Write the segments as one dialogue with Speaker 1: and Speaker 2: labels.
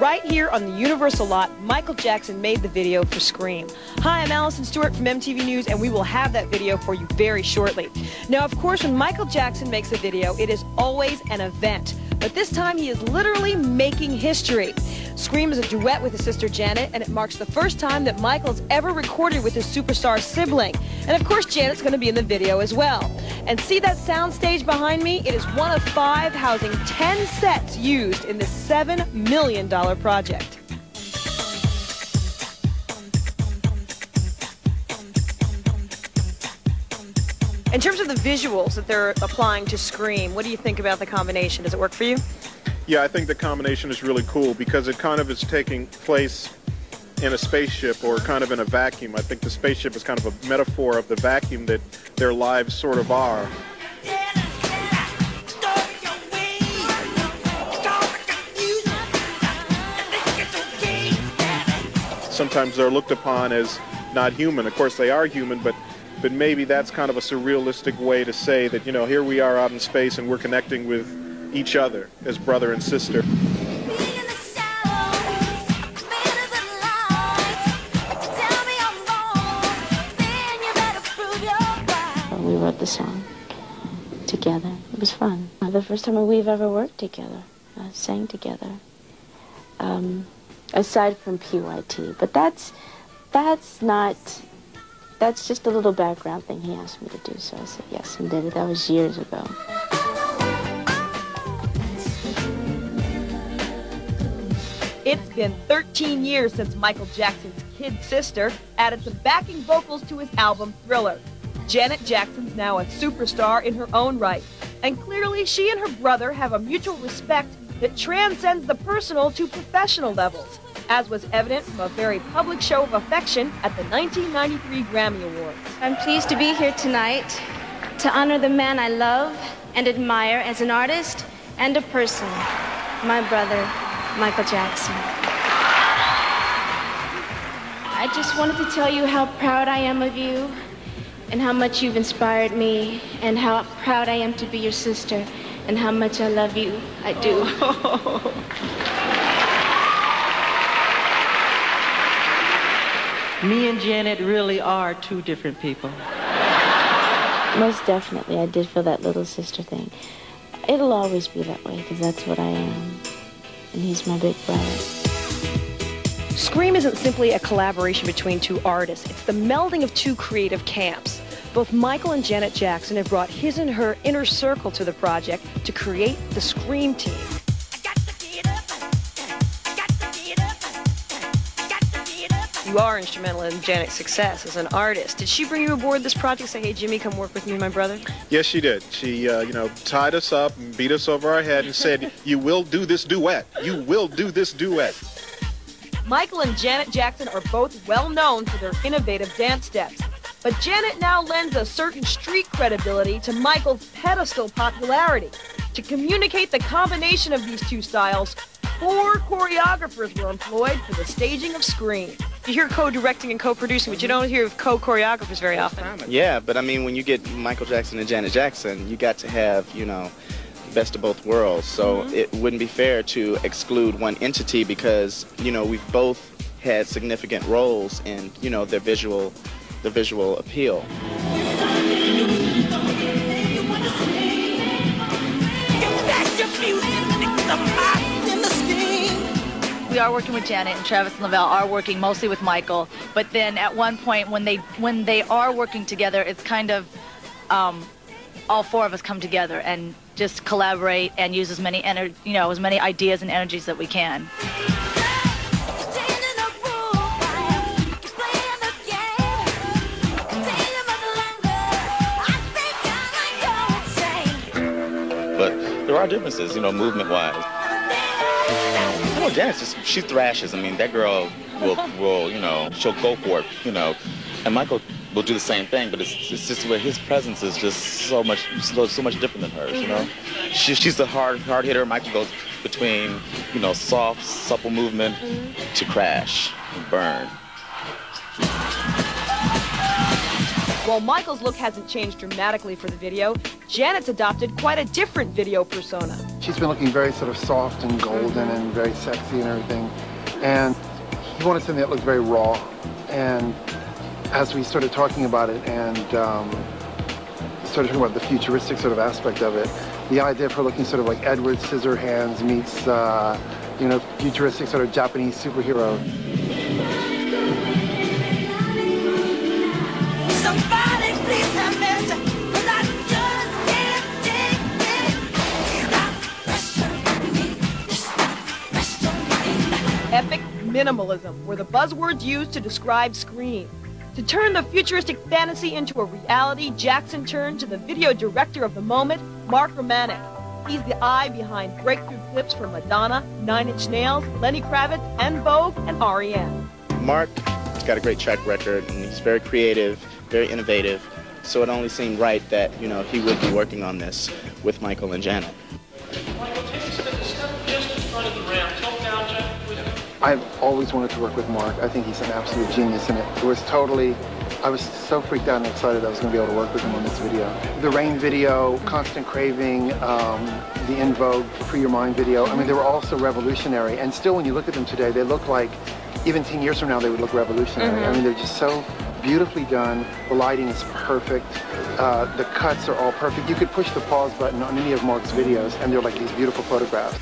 Speaker 1: right here on the Universal lot, Michael Jackson made the video for Scream. Hi, I'm Allison Stewart from MTV News, and we will have that video for you very shortly. Now, of course, when Michael Jackson makes a video, it is always an event. But this time, he is literally making history. Scream is a duet with his sister Janet, and it marks the first time that Michael's ever recorded with his superstar sibling. And of course, Janet's going to be in the video as well. And see that soundstage behind me? It is one of 5 housing 10 sets used in this $7 million project. In terms of the visuals that they're applying to Scream, what do you think about the combination? Does it work for you?
Speaker 2: Yeah, I think the combination is really cool because it kind of is taking place in a spaceship or kind of in a vacuum. I think the spaceship is kind of a metaphor of the vacuum that their lives sort of are. Sometimes they're looked upon as not human. Of course, they are human, but maybe that's kind of a surrealistic way to say that, you know, here we are out in space and we're connecting with each other as brother and sister.
Speaker 3: We wrote the song together. It was fun. The first time we've ever worked together, sang together. Aside from PYT, but that's just a little background thing he asked me to do, so I said yes and did it. That was years ago.
Speaker 1: It's been 13 years since Michael Jackson's kid sister added some backing vocals to his album Thriller. Janet Jackson's now a superstar in her own right, and clearly she and her brother have a mutual respect that transcends the personal to professional levels, as was evident from a very public show of affection at the 1993 Grammy Awards.
Speaker 4: I'm pleased to be here tonight to honor the man I love and admire as an artist and a person, my brother, Michael Jackson. I just wanted to tell you how proud I am of you and how much you've inspired me and how proud I am to be your sister and how much I love you. I do.
Speaker 5: Me and Janet really are 2 different people.
Speaker 3: Most definitely, I did feel that little sister thing. It'll always be that way because that's what I am. And he's my big brother.
Speaker 1: Scream isn't simply a collaboration between 2 artists. It's the melding of 2 creative camps. Both Michael and Janet Jackson have brought his and her inner circle to the project to create the Scream team. You are instrumental in Janet's success as an artist. Did she bring you aboard this project, say, hey, Jimmy, come work with me and my brother?
Speaker 2: Yes, she did. She, tied us up and beat us over our head and said, you will do this duet. You will do this duet.
Speaker 1: Michael and Janet Jackson are both well known for their innovative dance steps. But Janet now lends a certain street credibility to Michael's pedestal popularity. To communicate the combination of these 2 styles, 4 choreographers were employed for the staging of Scream. You hear co-directing and co-producing, but you don't hear of co-choreographers very often.
Speaker 6: Yeah, but I mean, when you get Michael Jackson and Janet Jackson, you got to have, best of both worlds. So it wouldn't be fair to exclude one entity because, we've both had significant roles in, the visual appeal.
Speaker 7: We are working with Janet, and Travis and Lavelle are working mostly with Michael. But then at one point, when they are working together, it's kind of all 4 of us come together and just collaborate and use as many as many ideas and energies that we can.
Speaker 6: But there are differences, movement-wise. Janet, she thrashes. I mean, that girl will she'll go for it, And Michael will do the same thing, but it's just where his presence is just so much different than hers, She's a hard hitter. Michael goes between, soft, supple movement to crash and burn.
Speaker 1: While Michael's look hasn't changed dramatically for the video, Janet's adopted quite a different video persona.
Speaker 8: She's been looking very sort of soft and golden and very sexy and everything. And he wanted something that looked very raw. And as we started talking about it and started talking about the futuristic sort of aspect of it, the idea of her looking sort of like Edward Scissorhands meets, you know, futuristic sort of Japanese superhero.
Speaker 9: Somebody please have mercy, 'cause I just can't take it.
Speaker 1: Epic minimalism were the buzzwords used to describe Scream. To turn the futuristic fantasy into a reality, Jackson turned to the video director of the moment, Mark Romanek. He's the eye behind breakthrough clips from Madonna, Nine Inch Nails, Lenny Kravitz, En Vogue, and R.E.M.
Speaker 10: Mark's got a great track record, and he's very creative, very innovative, so it only seemed right that, you know, he would be working on this with Michael and Janet.
Speaker 11: Michael, take a step just in front of the ramp. Tilt down, Jack, please.
Speaker 8: I've always wanted to work with Mark. I think he's an absolute genius, and it was totally, I was so freaked out and excited I was going to be able to work with him on this video. The Rain video, Constant Craving, the En Vogue, Free Your Mind video, I mean, they were all so revolutionary, and still when you look at them today, they look like, even 10 years from now, they would look revolutionary. I mean, they're just so beautifully done. The lighting is perfect. The cuts are all perfect. You could push the pause button on any of Mark's videos, and they're like these beautiful photographs.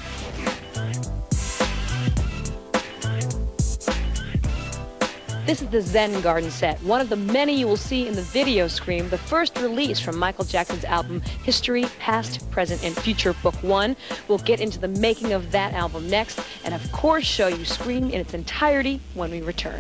Speaker 1: This is the Zen Garden set, one of the many you will see in the video Scream, the first release from Michael Jackson's album History, Past, Present, and Future Book 1. We'll get into the making of that album next, and of course show you Scream in its entirety when we return.